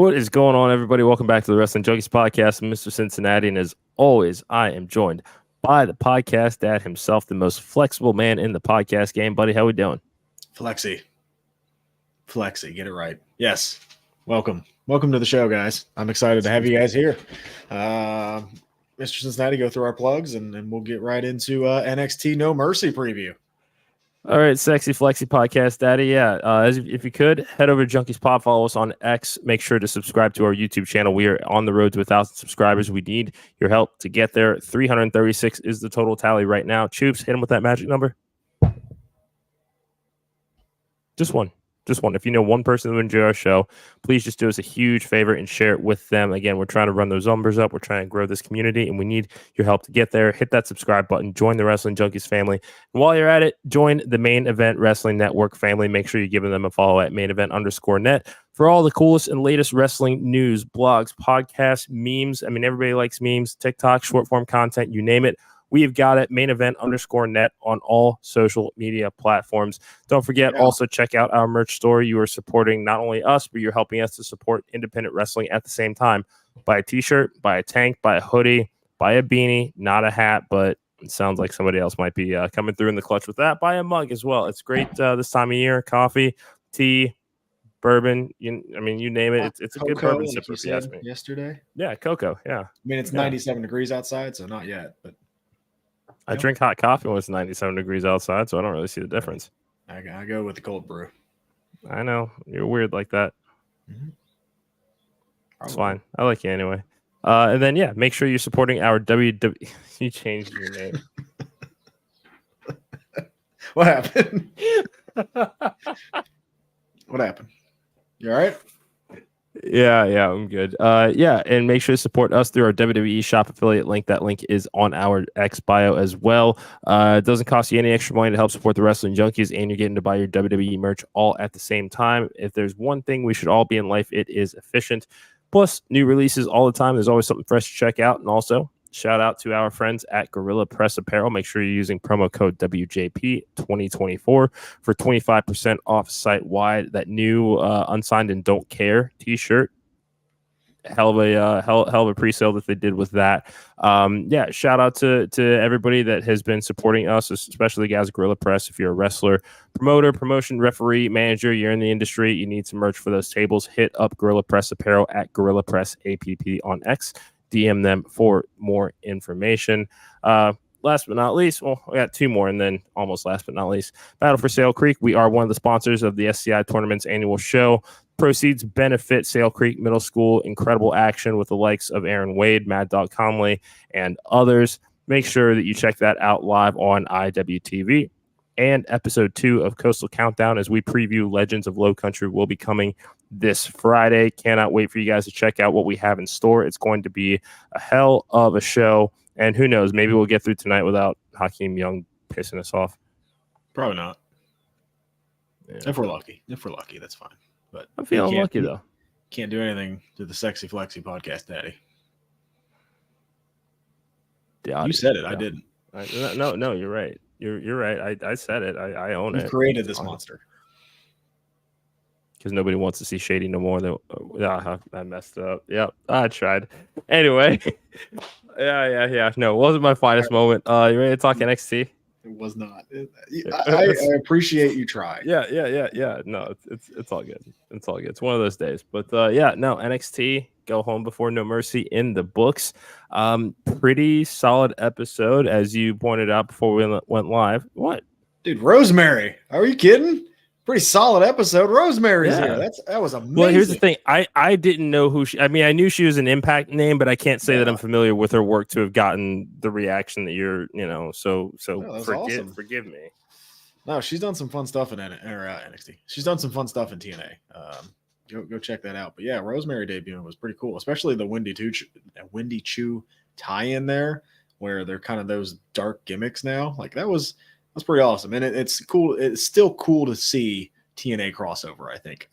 What is going on, everybody? Welcome back to the Wrestling Junkies Podcast. I'm Mr. Cincinnati, and as always, I am joined by the podcast dad himself, the most flexible man in the podcast game. Buddy, how we doing? Flexi, get it right. Yes, welcome to the show, guys. I'm excited to have you guys here. Mr. Cincinnati, go through our plugs, and we'll get right into NXT No Mercy preview. All right, sexy flexi podcast daddy. Yeah, if you could head over to Junkies Pod, follow us on X. Make sure to subscribe to our YouTube channel. We are on the road to 1,000 subscribers. We need your help to get there. 336 is the total tally right now. Choops, hit him with that magic number. Just one. If you know one person who would enjoy our show, please just do us a huge favor and share it with them. Again, we're trying to run those numbers up. We're trying to grow this community, and we need your help to get there. Hit that subscribe button. Join the Wrestling Junkies family. And while you're at it, join the Main Event Wrestling Network family. Make sure you're giving them a follow at mainevent_net for all the coolest and latest wrestling news, blogs, podcasts, memes. I mean, everybody likes memes, TikTok, short form content, you name it. We've got it, mainevent_net on all social media platforms. Don't forget, also check out our merch store. You are supporting not only us, but you're helping us to support independent wrestling at the same time. Buy a t-shirt, buy a tank, buy a hoodie, buy a beanie, not a hat, but it sounds like somebody else might be coming through in the clutch with that. Buy a mug as well. It's great this time of year. Coffee, tea, bourbon, you name it. It's a good bourbon sipper, if you ask me. Yesterday? Yeah, cocoa, yeah. I mean, it's 97 degrees outside, so not yet, but I drink hot coffee when it's 97 degrees outside, so I don't really see the difference. I go with the cold brew. I know. You're weird like that. Mm-hmm. It's fine. I like you anyway. And then, make sure you're supporting our WWE. You changed your name. What happened? What happened? You all right? Yeah, I'm good. And make sure to support us through our WWE shop affiliate link. That link is on our X bio as well. It doesn't cost you any extra money to help support the Wrestling Junkies, and you're getting to buy your WWE merch all at the same time. If there's one thing we should all be in life, it is efficient. Plus, new releases all the time. There's always something fresh to check out. And also, shout out to our friends at Gorilla Press Apparel. Make sure you're using promo code WJP2024 for 25% off site-wide. That new Unsigned and Don't Care t-shirt. Hell of a pre-sale that they did with that. Shout out to everybody that has been supporting us, especially the guys at Gorilla Press. If you're a wrestler, promoter, promotion, referee, manager, you're in the industry, you need some merch for those tables, hit up Gorilla Press Apparel at Gorilla Press APP on X. DM them for more information. Last but not least, we got two more, and then almost last but not least, Battle for Sale Creek. We are one of the sponsors of the SCI Tournament's annual show. Proceeds benefit Sale Creek Middle School. Incredible action with the likes of Aaron Wade, Mad Dog Conley, and others. Make sure that you check that out live on IWTV. And episode 2 of Coastal Countdown, as we preview Legends of Low Country, will be coming this Friday. Cannot wait for you guys to check out what we have in store. It's going to be a hell of a show. And who knows, maybe we'll get through tonight without Hakeem Young pissing us off. Probably not. Yeah. If we're lucky, that's fine. But I'm feeling lucky, though. Can't do anything to the Sexy Flexi podcast, Daddy. You said it. I didn't. No, you're right. You're right. I said it. I own it. You created this monster. Because nobody wants to see Shady no more. I messed up. Yep, I tried. Anyway. Yeah. No, it wasn't my finest moment. You ready to talk NXT? It was not. I appreciate you trying. Yeah. No, it's all good. It's all good. It's one of those days. But NXT, go home before No Mercy in the books. Pretty solid episode, as you pointed out before we went live. What? Dude, Rosemary. Are you kidding? Pretty solid episode. Rosemary's here. That was amazing. Well, here's the thing. I didn't know who she. I mean, I knew she was an Impact name, but I can't say that I'm familiar with her work to have gotten the reaction that you're. So awesome. Forgive me. No, she's done some fun stuff in NXT. She's done some fun stuff in TNA. Go check that out. But yeah, Rosemary debuting was pretty cool, especially the Wendy Chu tie-in there, where they're kind of those dark gimmicks now. Like that's pretty awesome, and it's cool. It's still cool to see TNA crossover. I think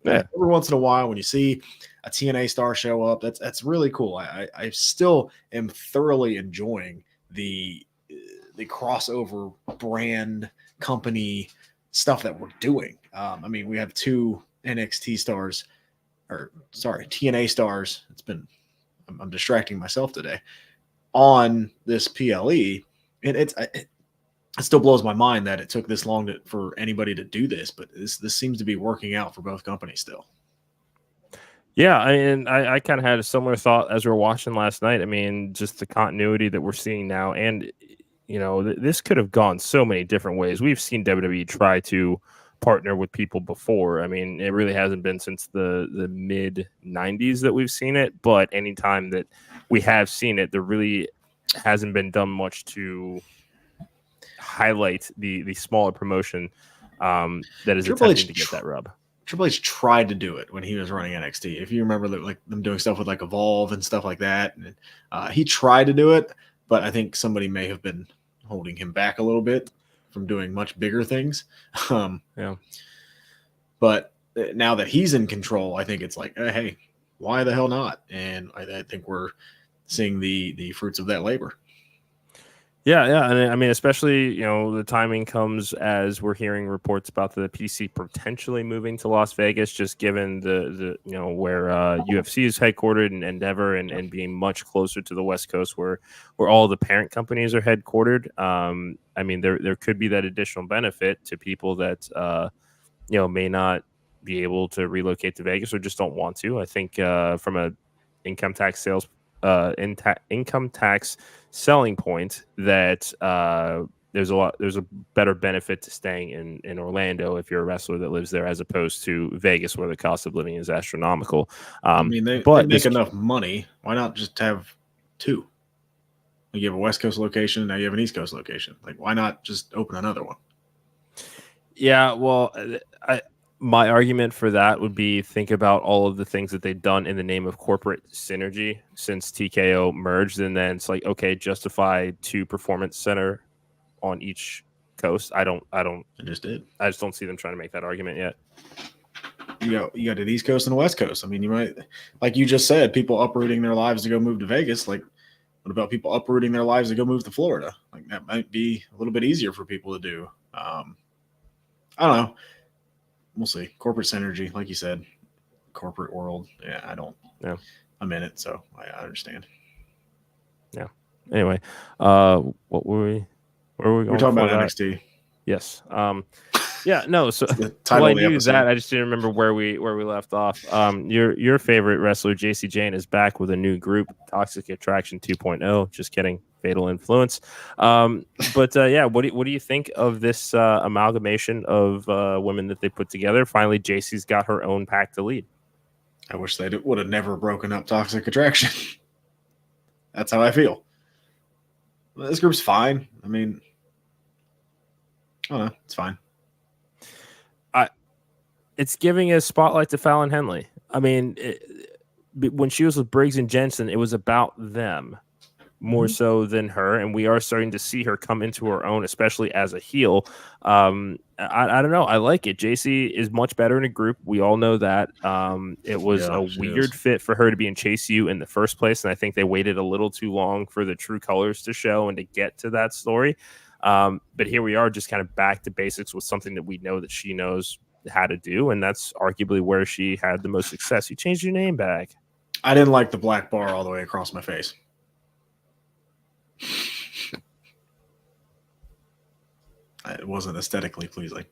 every once in a while when you see a TNA star show up, that's really cool. I still am thoroughly enjoying the crossover brand company stuff that we're doing. I mean, we have 2 NXT stars TNA stars. I'm distracting myself today on this PLE, and it still blows my mind that it took this long for anybody to do this, but this seems to be working out for both companies still. Yeah, I kind of had a similar thought as we were watching last night. I mean, just the continuity that we're seeing now, and this could have gone so many different ways. We've seen WWE try to partner with people before. I mean, it really hasn't been since the mid 90s that we've seen it, but anytime that we have seen it, there really hasn't been done much to highlight the smaller promotion that is attempting to get that rub. Triple H tried to do it when he was running NXT. If you remember, like them doing stuff with like Evolve and stuff like that, and he tried to do it, but I think somebody may have been holding him back a little bit from doing much bigger things. Yeah. But now that he's in control, I think it's like, hey, why the hell not? And I think we're seeing the fruits of that labor. Yeah, and I mean, especially the timing comes as we're hearing reports about the PC potentially moving to Las Vegas, just given the where UFC is headquartered and Endeavor, and being much closer to the West Coast where all the parent companies are headquartered. I mean, there could be that additional benefit to people that may not be able to relocate to Vegas or just don't want to. I think from a income tax selling point that there's a better benefit to staying in Orlando if you're a wrestler that lives there, as opposed to Vegas, where the cost of living is astronomical. I mean, they make enough money. Why not just have two? You have a West Coast location, now you have an East Coast location. Like, why not just open another one? Yeah, well, my argument for that would be, think about all of the things that they've done in the name of corporate synergy since TKO merged, and then it's like, okay, justify 2 performance center on each coast. I just don't see them trying to make that argument yet. You got an East Coast and a West Coast. I mean, you might, like you just said, people uprooting their lives to go move to Vegas. Like, what about people uprooting their lives to go move to Florida? Like, that might be a little bit easier for people to do. I don't know. We'll see. Corporate synergy, like you said, corporate world. Yeah, I'm in it, so I understand. Yeah. Anyway, what were we? Where were we going? We're talking about NXT. Yes. Yeah. No. So I knew that. I just didn't remember where we left off. Your favorite wrestler, JC Jane, is back with a new group, Toxic Attraction 2.0. Just kidding. Fatal Influence. But what do you think of this amalgamation of women that they put together? Finally, JC's got her own pack to lead. I wish they would have never broken up Toxic Attraction. That's how I feel. This group's fine. I mean, I don't know. It's fine. It's giving a spotlight to Fallon Henley. I mean, when she was with Briggs and Jensen, it was about them more so than her, and we are starting to see her come into her own, especially as a heel. I don't know. I like it. JC is much better in a group. We all know that. It was a weird fit for her to be in Chase U in the first place, and I think they waited a little too long for the true colors to show and to get to that story. But here we are, just kind of back to basics with something that we know that she knows how to do, and that's arguably where she had the most success. You changed your name back. I didn't like the black bar all the way across my face. It wasn't aesthetically pleasing.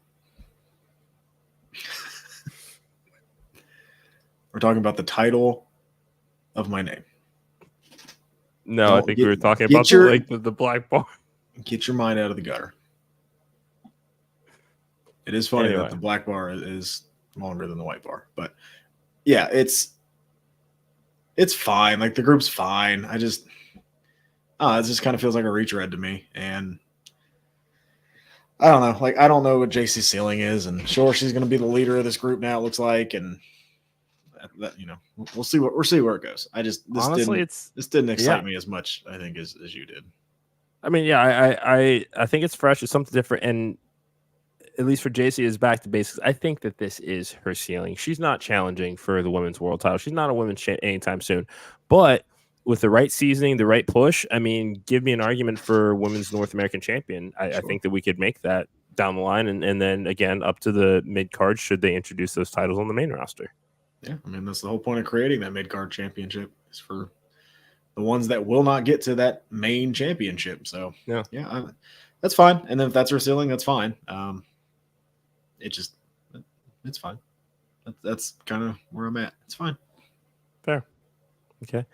We're talking about the title of my name. No, I think we were talking about the length of the black bar. Get your mind out of the gutter. It is funny that the black bar is longer than the white bar, but yeah, it's fine. Like, the group's fine. It just kind of feels like a retread to me, and I don't know. Like, I don't know what JC's ceiling is, and sure, she's going to be the leader of this group now. It looks like, and that, we'll see where it goes. This didn't excite me as much, I think, as you did. I mean, yeah, I think it's fresh. It's something different, and at least for JC, is back to basics. I think that this is her ceiling. She's not challenging for the women's world title. She's not a women's anytime soon. But with the right seasoning, the right push, I mean, give me an argument for women's North American champion. I think that we could make that down the line. And then, again, up to the mid-card should they introduce those titles on the main roster. Yeah, I mean, that's the whole point of creating that mid-card championship, is for the ones that will not get to that main championship. So, Yeah. that's fine. And then if that's her ceiling, that's fine. It's fine. That's kind of where I'm at. It's fine. Fair. Okay.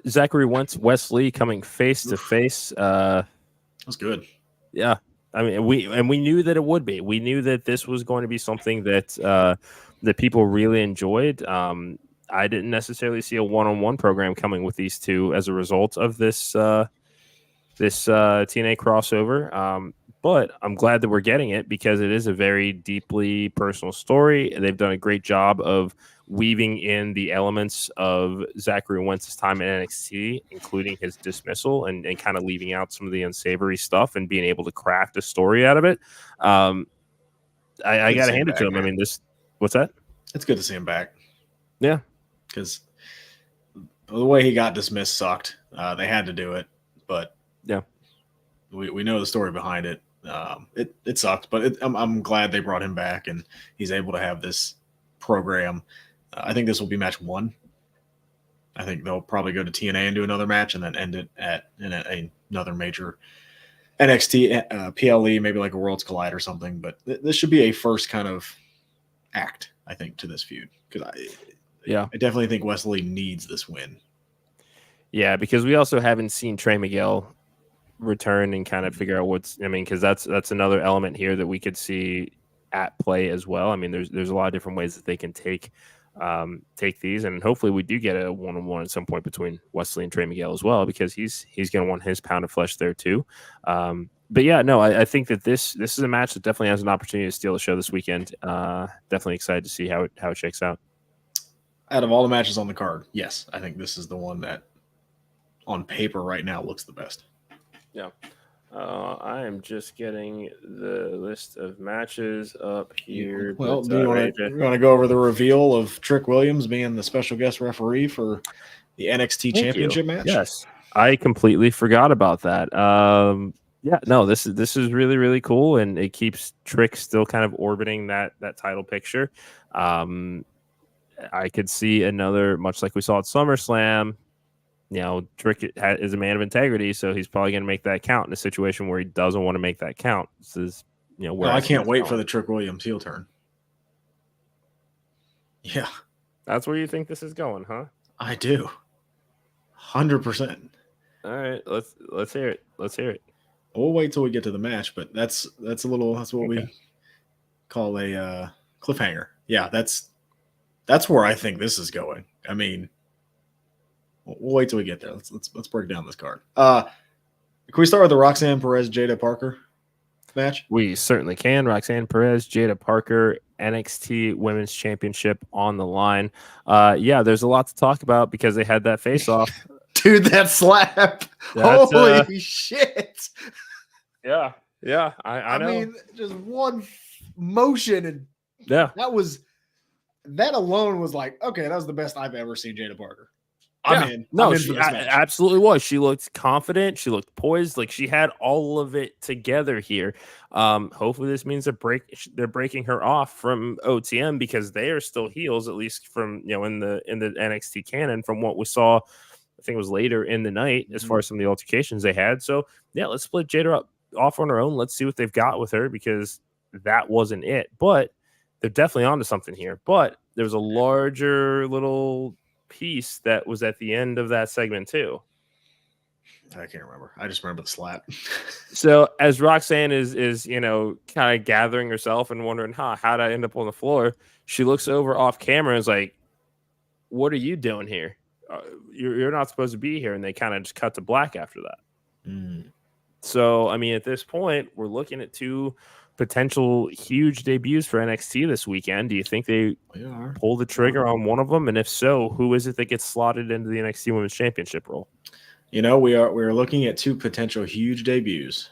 Zachary Wentz, Wesley coming face to face. That's good. Yeah. I mean, we knew that it would be. We knew that this was going to be something that that people really enjoyed. I didn't necessarily see a one-on-one program coming with these two as a result of this TNA crossover. But I'm glad that we're getting it because it is a very deeply personal story. They've done a great job of weaving in the elements of Zachary Wentz's time in NXT, including his dismissal and kind of leaving out some of the unsavory stuff and being able to craft a story out of it. I got to hand it to him. Man. I mean, what's that? It's good to see him back. Yeah. Because the way he got dismissed sucked. They had to do it, but yeah, we know the story behind it. It sucked, but I'm glad they brought him back and he's able to have this program. I think this will be match 1. I think they'll probably go to TNA and do another match and then end it in another major NXT PLE, maybe like a Worlds Collide or something. But this should be a first kind of act, I think, to this feud, because I definitely think Wesley needs this win. Yeah, because we also haven't seen Trey Miguel return and kind of figure out because that's another element here that we could see at play as well. I mean, there's a lot of different ways that they can take these, and hopefully we do get a one-on-one at some point between Wesley and Trey Miguel as well, because he's going to want his pound of flesh there too. But yeah, no, I think that this is a match that definitely has an opportunity to steal the show this weekend. Definitely excited to see how it shakes out. Out of all the matches on the card, yes, I think this is the one that on paper right now looks the best. Yeah. I am just getting the list of matches up here. Well, do you want to go over the reveal of Trick Williams being the special guest referee for the NXT Championship match? Yes, I completely forgot about that. Yeah, no, this is really, really cool, and it keeps Trick still kind of orbiting that title picture. I could see another, much like we saw at SummerSlam. Trick is a man of integrity, so he's probably going to make that count in a situation where he doesn't want to make that count. This is, where I can't wait for the Trick Williams heel turn. Yeah, that's where you think this is going, huh? I do, 100%. All right, let's hear it. Let's hear it. We'll wait till we get to the match, but that's what we call a cliffhanger. Yeah, that's where I think this is going. I mean, we'll wait till we get there. Let's break down this card. Can we start with the Roxanne Perez Jada Parker match? We certainly can. Roxanne Perez, Jada Parker, NXT Women's Championship on the line. Yeah, there's a lot to talk about because they had that face off. Dude, that slap! Holy shit! Yeah, I know. I mean, just one motion, and that alone was like, okay, that was the best I've ever seen Jada Parker. She absolutely was. She looked confident. She looked poised. Like she had all of it together here. Hopefully this means they're breaking her off from OTM, because they are still heels, at least from in the NXT canon, from what we saw. I think it was later in the night, as far as some of the altercations they had. So yeah, let's split Jada off on her own. Let's see what they've got with her, because that wasn't it. But they're definitely onto something here. But there was a larger little piece that was at the end of that segment too. I can't remember. I just remember the slap. So as Roxanne is kind of gathering herself and wondering, how'd I end up on the floor? She looks over off camera and is like, "What are you doing here? You're not supposed to be here." And they kind of just cut to black after that. So, I mean, at this point, we're looking at 2 potential huge debuts for NXT this weekend. Do you think they pull the trigger on one of them? And if so, who is it that gets slotted into the NXT Women's Championship role? We're looking at 2 potential huge debuts.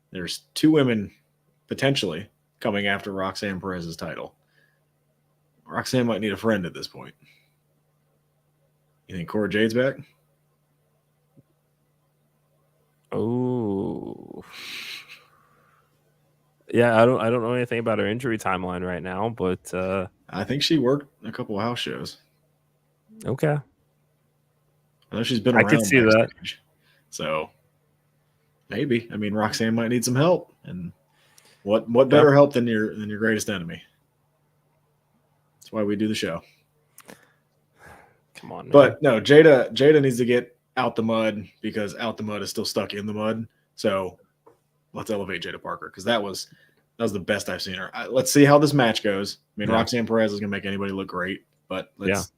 There's 2 women potentially coming after Roxanne Perez's title. Roxanne might need a friend at this point. You think Cora Jade's back? Oh. Yeah, I don't know anything about her injury timeline right now, but I think she worked a couple of house shows. Okay. I know she's been I around could see that. backstage. So maybe. I mean, Roxanne might need some help. And what better help than your greatest enemy? That's why we do the show. Come on, man. But no, Jada needs to get out the mud because out the mud is still stuck in the mud. So let's elevate Jada Parker because that was the best I've seen her. Let's see how this match goes. I mean, Roxanne Perez is gonna make anybody look great, but let's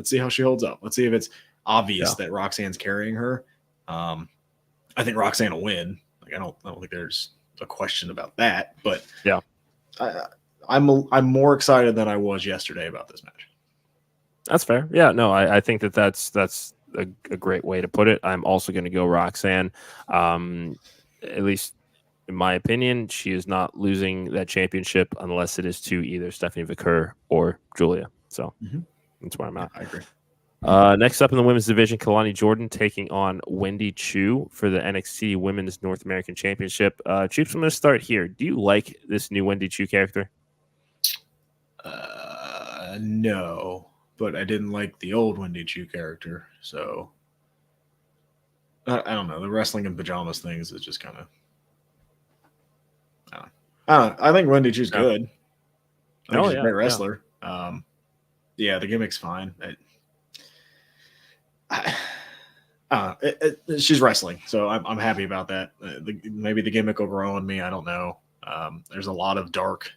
see how she holds up. Let's see if it's obvious that Roxanne's carrying her. I think Roxanne will win. Like I don't think there's a question about that. But yeah, I'm more excited than I was yesterday about this match. That's fair. Yeah, no, I think that's a great way to put it. I'm also going to go Roxanne. At least in my opinion, she is not losing that championship unless it is to either Stephanie Vicker or Julia. So that's where I'm at. I agree. Next up in the women's division, Kalani Jordan taking on Wendy Chu for the NXT Women's North American Championship. Chiefs, I'm going to start here. Do you like this new Wendy Chu character? No, but I didn't like the old Wendy Chu character. So I don't know. The wrestling in pajamas things is just kind of. I think Wendy Chu's good. I think she's a great wrestler. Yeah, the gimmick's fine. She's wrestling, so I'm happy about that. Maybe the gimmick will grow on me. I don't know. There's a lot of dark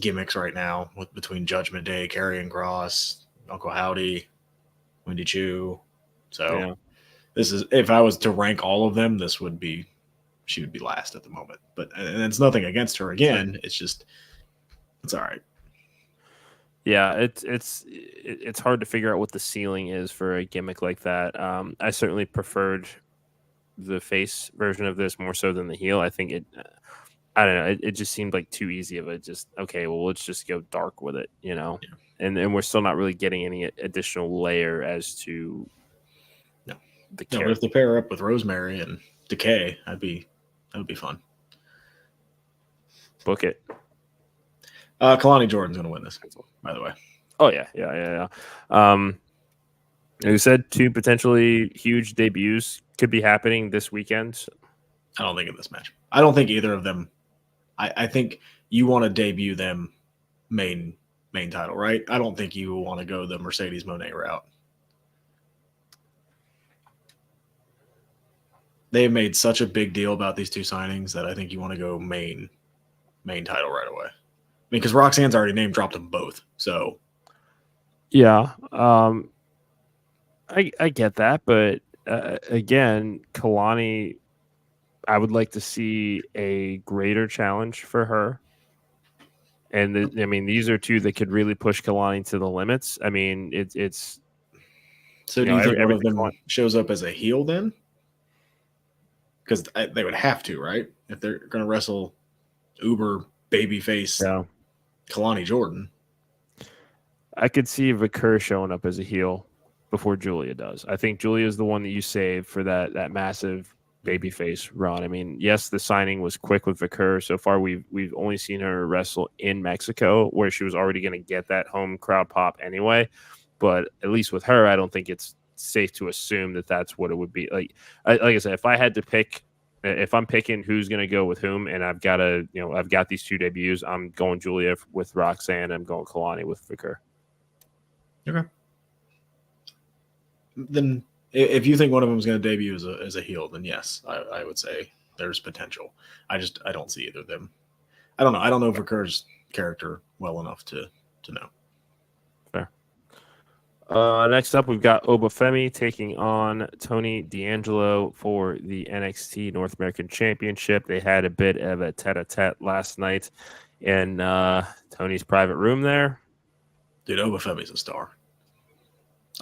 gimmicks right now between Judgment Day, Karrion Kross, Uncle Howdy, Wendy Chu. So this is, if I was to rank all of them, she would be last at the moment. But and it's nothing against her. Again, it's just it's all right. Yeah, it's hard to figure out what the ceiling is for a gimmick like that. I certainly preferred the face version of this more so than the heel. I think I don't know. It just seemed like too easy of it. Just okay, well, let's just go dark with it, you know. Yeah. And we're still not really getting any additional layer as to the character. No, if they pair her up with Rosemary and Decay, that would be fun. Book it. Kalani Jordan's going to win this, by the way. Oh, yeah. Like you said, 2 potentially huge debuts could be happening this weekend. I don't think in this match. I don't think either of them. I think you want to debut them main title, right? I don't think you want to go the Mercedes Moné route. They have made such a big deal about these 2 signings that I think you want to go main title right away. I mean, because Roxanne's already name dropped them both. So, yeah, I get that, but again, Kalani, I would like to see a greater challenge for her. And I mean, these are 2 that could really push Kalani to the limits. I mean, it's. So do you think one of them shows up as a heel then? Because they would have to, right? If they're going to wrestle uber babyface Kalani Jordan. I could see Vicker showing up as a heel before Julia does. I think Julia is the one that you save for that massive babyface run. I mean, yes, the signing was quick with Vicker. So far, we've only seen her wrestle in Mexico, where she was already going to get that home crowd pop anyway. But at least with her, I don't think it's safe to assume that that's what it would be. Like I said, if I had to pick, if I'm picking who's going to go with whom, and I've got these 2 debuts, I'm going Julia with Roxanne. I'm going Kalani with Vicker. Okay. Then if you think one of them is going to debut as a heel, then yes, I would say there's potential. I don't see either of them. I don't know. I don't know Vicker's character well enough to know. Fair. Next up, we've got Obafemi taking on Tony D'Angelo for the NXT North American Championship. They had a bit of a tete-a-tete last night in Tony's private room there. Dude, Obafemi's a star.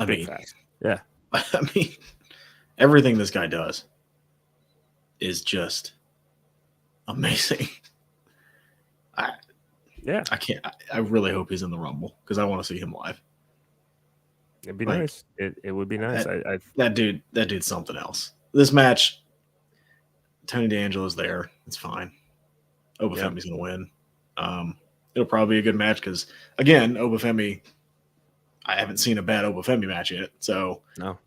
Big fact. Yeah. I mean, everything this guy does is just amazing. I really hope he's in the Rumble because I want to see him live. It'd be nice. It would be nice. That dude's something else. This match, Tony D'Angelo's there. It's fine. Obafemi's going to win. it'll probably be a good match because, again, Obafemi, I haven't seen a bad Obafemi match yet. So no,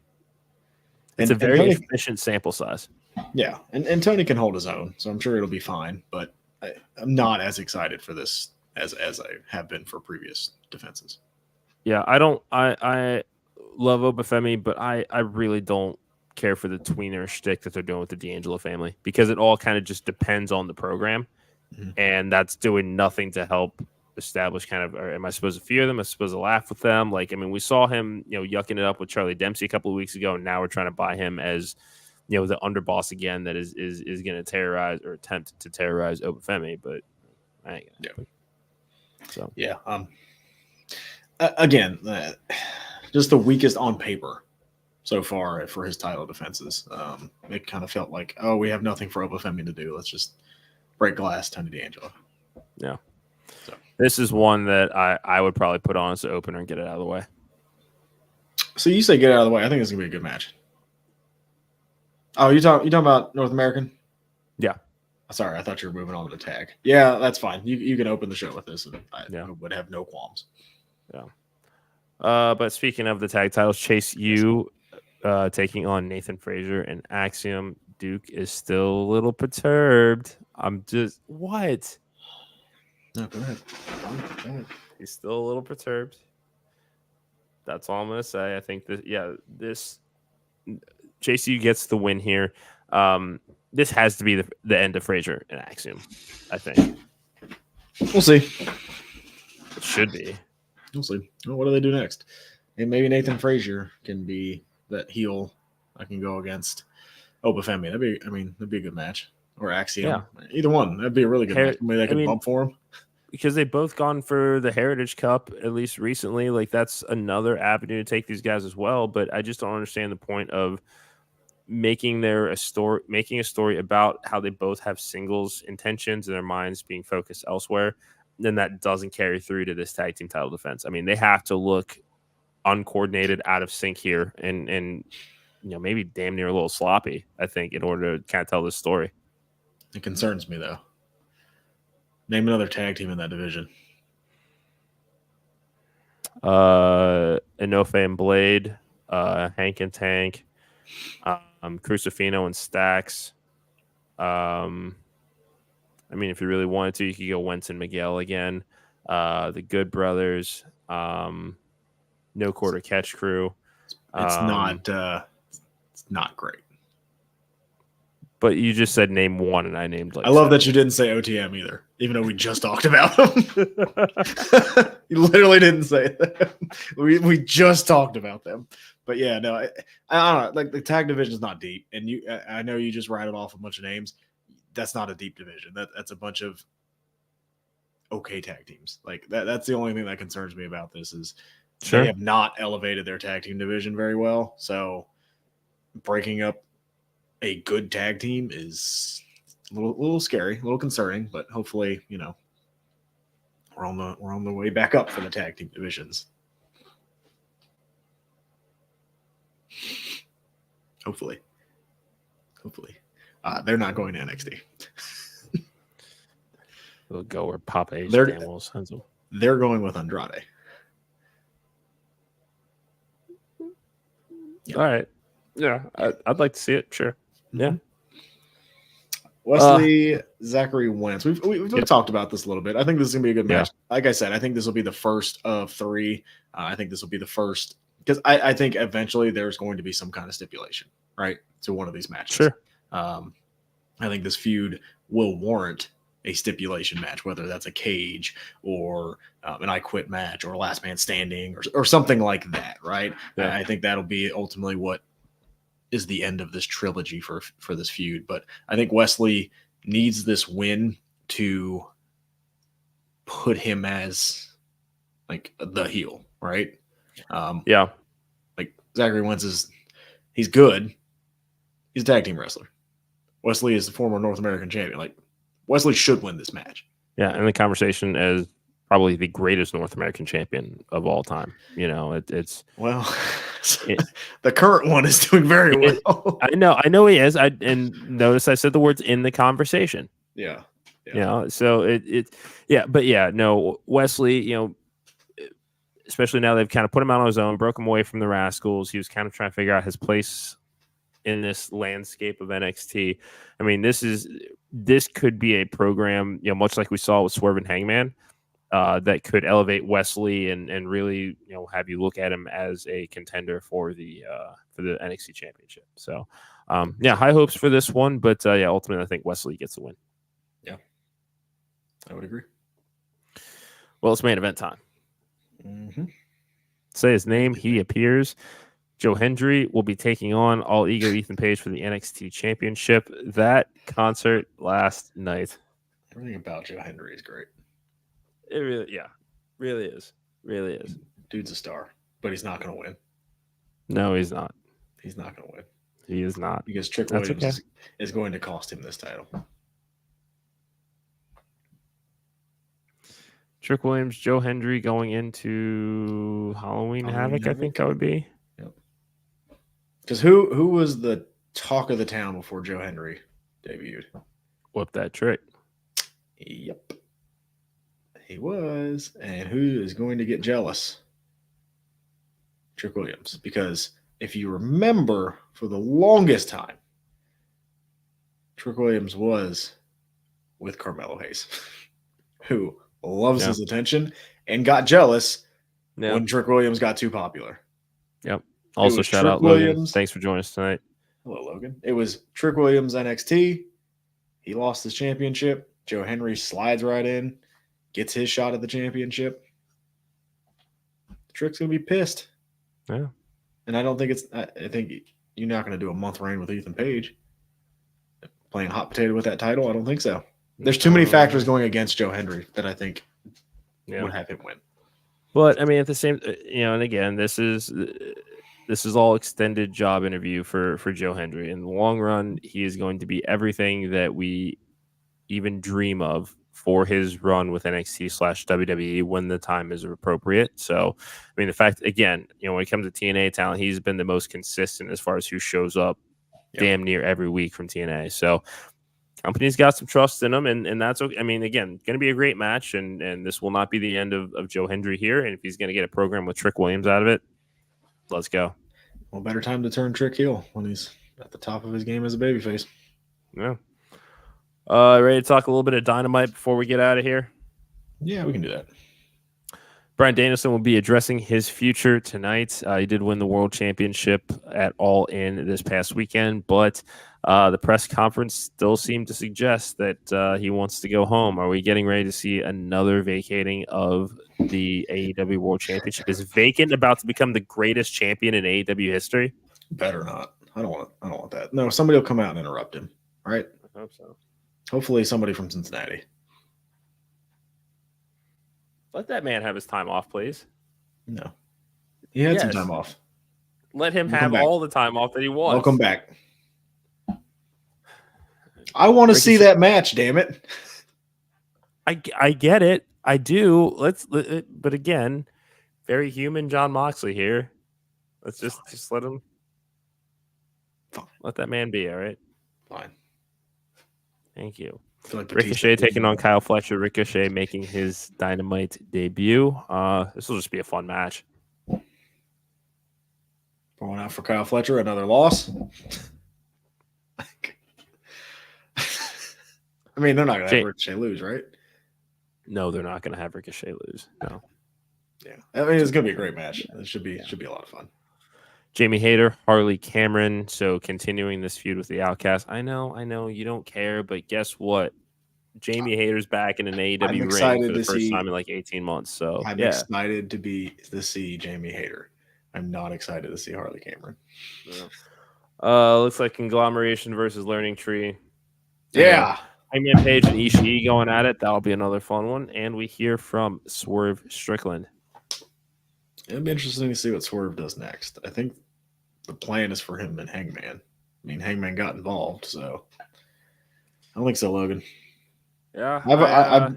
it's a very efficient sample size. Yeah, and Tony can hold his own, so I'm sure it'll be fine. But I'm not as excited for this as I have been for previous defenses. Yeah, I love Obafemi, but I really don't care for the tweener shtick that they're doing with the D'Angelo family because it all kind of just depends on the program, and that's doing nothing to help establish kind of. Or am I supposed to fear them? Am I supposed to laugh with them? Like, I mean, we saw him, yucking it up with Charlie Dempsey a couple of weeks ago, and now we're trying to buy him as, the underboss again that is going to terrorize or attempt to terrorize Obafemi, but I ain't gonna happen. So yeah, again, just the weakest on paper so far for his title defenses. It kind of felt like, oh, we have nothing for Obafemi to do. Let's just break glass, Tony D'Angelo. Yeah. So this is one that I would probably put on as the opener and get it out of the way. So you say get it out of the way. I think it's gonna be a good match. Oh, you talking about North American? Yeah. Sorry, I thought you were moving on to the tag. Yeah, that's fine. You can open the show with this, and I would have no qualms. Yeah. But speaking of the tag titles, Chase U taking on Nathan Frazier and Axiom. Duke is still a little perturbed. I'm just what? No, go ahead. Go ahead. He's still a little perturbed. That's all I'm gonna say. I think that this Chase U gets the win here. This has to be the end of Frazier and Axiom, I think. We'll see. It should be. We'll see. Well, what do they do next? And maybe Nathan Frazier can be that heel I can go against Obafemi. That'd be a good match. Or Axiom. Yeah. Either one. That'd be a really good match. Maybe they could bump for him. Because they've both gone for the Heritage Cup, at least recently. Like, that's another avenue to take these guys as well. But I just don't understand the point of making a story about how they both have singles intentions and their minds being focused elsewhere. Then that doesn't carry through to this tag team title defense. I mean, they have to look uncoordinated, out of sync here, and maybe damn near a little sloppy, I think, in order to kind of tell this story. It concerns me, though. Name another tag team in that division. Enofe and Blade, Hank and Tank, Crucifino and Stax. If you really wanted to, you could go Wentz and Miguel again. The Good Brothers, No Quarter Catch Crew. It's not great. But you just said name one, and I named like. I love that you didn't say OTM either, even though we just talked about them. You literally didn't say that. We just talked about them. But yeah, no, I don't know. Like, the tag division is not deep, and I know you just rattled off a bunch of names. That's not a deep division. That's a bunch of okay tag teams. Like that's the only thing that concerns me about this is they have not elevated their tag team division very well. So breaking up a good tag team is a little scary, a little concerning, but hopefully, we're on the way back up for the tag team divisions. Hopefully. They're not going to NXT. They'll go where Papa H. Damwell sends them. They're going with Andrade. Yeah. All right. Yeah, I'd like to see it. Sure. Yeah. Wesley, Zachary Wentz. We've talked about this a little bit. I think this is going to be a good match. Like I said, I think this will be the first of three. I think this will be the first because I think eventually there's going to be some kind of stipulation, right, to one of these matches. Sure. I think this feud will warrant a stipulation match, whether that's a cage or an I Quit match or a last man standing or something like that, right? Yeah. I think that'll be ultimately what is the end of this trilogy for this feud. But I think Wesley needs this win to put him as like the heel, right? Like Zachary Wentz he's good. He's a tag team wrestler. Wesley is the former North American champion. Like, Wesley should win this match. Yeah, and the conversation as probably the greatest North American champion of all time. It's the current one is doing very well. I know he is. And notice I said the words in the conversation. Yeah. You know, so no, Wesley, you know, especially now they've kind of put him out on his own, broke him away from the Rascals. He was kind of trying to figure out his place in this landscape of NXT. I mean, this could be a program, you know, much like we saw with Swerve and Hangman, that could elevate Wesley and really, you know, have you look at him as a contender for the NXT Championship. So, high hopes for this one, but ultimately I think Wesley gets the win. Yeah, I would agree. Well, it's main event time. Mm-hmm. Say his name. He appears. Joe Hendry will be taking on All Ego Ethan Page for the NXT Championship. That concert last night. Everything about Joe Hendry is great. It really is. Really is. Dude's a star, but he's not going to win. No, he's not. He's not going to win. He is not. Because Trick Williams is going to cost him this title. Trick Williams, Joe Hendry going into Halloween Havoc, I think that would be. Yep. Because who was the talk of the town before Joe Hendry debuted? Whoop that trick. Yep. He was. And who is going to get jealous? Trick Williams. Because if you remember, for the longest time, Trick Williams was with Carmelo Hayes, who loves his attention and got jealous when Trick Williams got too popular. Yep. Also, shout out Logan. Thanks for joining us tonight. Hello, Logan. It was Trick Williams NXT. He lost his championship. Joe Hendry slides right in, gets his shot at the championship. Trick's going to be pissed. Yeah. And I don't think I think you're not going to do a month reign with Ethan Page. Playing hot potato with that title? I don't think so. There's too many factors going against Joe Hendry that I think would have him win. But I mean, at the same, and again, this is all extended job interview for Joe Hendry. In the long run, he is going to be everything that we even dream of for his run with NXT/WWE when the time is appropriate. So, I mean, the fact, again, when it comes to TNA talent, he's been the most consistent as far as who shows up damn near every week from TNA. So, company's got some trust in him, and that's okay. I mean, again, going to be a great match, and this will not be the end of Joe Hendry here. And if he's going to get a program with Trick Williams out of it, let's go. Well, better time to turn Trick heel when he's at the top of his game as a babyface. Yeah. Ready to talk a little bit of Dynamite before we get out of here? Yeah, we can do that. Bryan Danielson will be addressing his future tonight. He did win the World Championship at All In this past weekend, but the press conference still seemed to suggest that he wants to go home. Are we getting ready to see another vacating of the AEW World Championship? Is vacant about to become the greatest champion in AEW history? Better not. I don't want that. No, somebody will come out and interrupt him. All right. I hope so. Hopefully somebody from Cincinnati. Let that man have his time off, please. No. He had some time off. Let him have all the time off that he wants. Welcome back. I want to see that match, damn it. I get it. I do. But again, very human John Moxley here. Let's just let him. Fine. Let that man be, all right? Fine. Thank you. Like Ricochet taking on Kyle Fletcher. Ricochet making his Dynamite debut. This will just be a fun match. Going out for Kyle Fletcher, another loss. I mean, they're not going to have Ricochet lose, right? No, they're not going to have Ricochet lose. No. Yeah, I mean, it's going to be a great match. It should be a lot of fun. Jamie Hayter, Harley Cameron. So continuing this feud with the Outcast. I know you don't care, but guess what? Jamie Hayter's back in an AEW ring for the first time in like 18 months. So I'm excited to see Jamie Hayter. I'm not excited to see Harley Cameron. Looks like Conglomeration versus Learning Tree. Yeah. Hangman Page and Ishii going at it. That'll be another fun one. And we hear from Swerve Strickland. It'll be interesting to see what Swerve does next. I think the plan is for him and Hangman. I mean, Hangman got involved, so I don't think so, Logan. Yeah,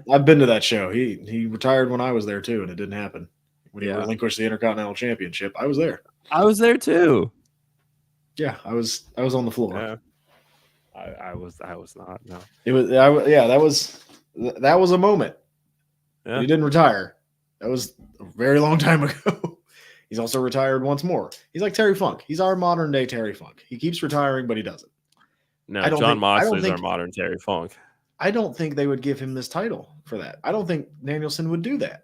I've been to that show. He retired when I was there too, and it didn't happen. When he relinquished the Intercontinental Championship, I was there. I was there too. Yeah, I was on the floor. I was not. No. It was. That was a moment. Yeah. He didn't retire. That was a very long time ago. He's also retired once more. He's like Terry Funk. He's our modern day Terry Funk. He keeps retiring, but he doesn't. No, John Moxley is our modern Terry Funk. I don't think they would give him this title for that. I don't think Danielson would do that.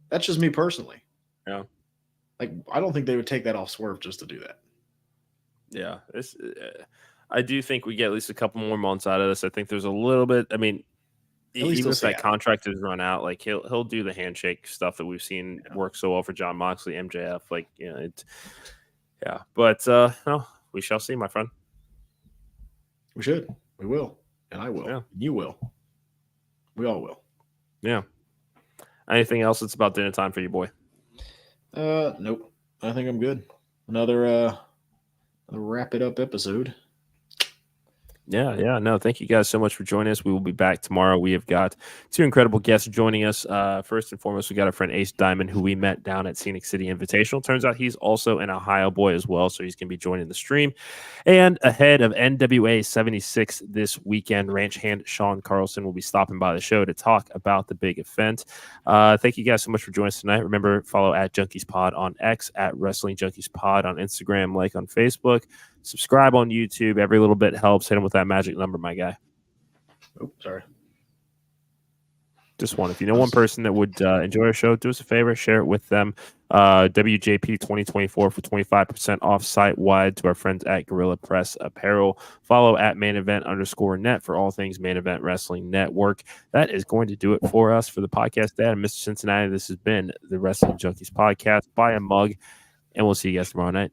That's just me personally. Yeah. Like, I don't think they would take that off Swerve just to do that. Yeah. I do think we get at least a couple more months out of this. I think there's a little bit. I mean, even if that contract is run out, like he'll do the handshake stuff that we've seen work so well for John Moxley, MJF. Like, yeah. But no, we shall see, my friend. We should. We will. And I will. Yeah. You will. We all will. Yeah. Anything else that's about dinner time for you, boy? Nope. I think I'm good. Another wrap it up episode. Yeah. No, thank you guys so much for joining us. We will be back tomorrow. We have got two incredible guests joining us. First and foremost, we got our friend Ace Diamond, who we met down at Scenic City Invitational. Turns out he's also an Ohio boy as well, so he's going to be joining the stream. And ahead of NWA 76 this weekend, ranch hand Sean Carlson will be stopping by the show to talk about the big event. Thank you guys so much for joining us tonight. Remember, follow at Junkies Pod on X, at Wrestling Junkies Pod on Instagram, like on Facebook. Subscribe on YouTube. Every little bit helps. Hit him with that magic number, my guy. Oh, sorry. Just one. If you know one person that would enjoy our show, do us a favor, share it with them. WJP 2024 for 25% off site wide to our friends at Gorilla Press Apparel. Follow at main event _net for all things Main Event Wrestling Network. That is going to do it for us for the podcast. Dad and Mr. Cincinnati. This has been the Wrestling Junkies Podcast. Buy a mug, and we'll see you guys tomorrow night.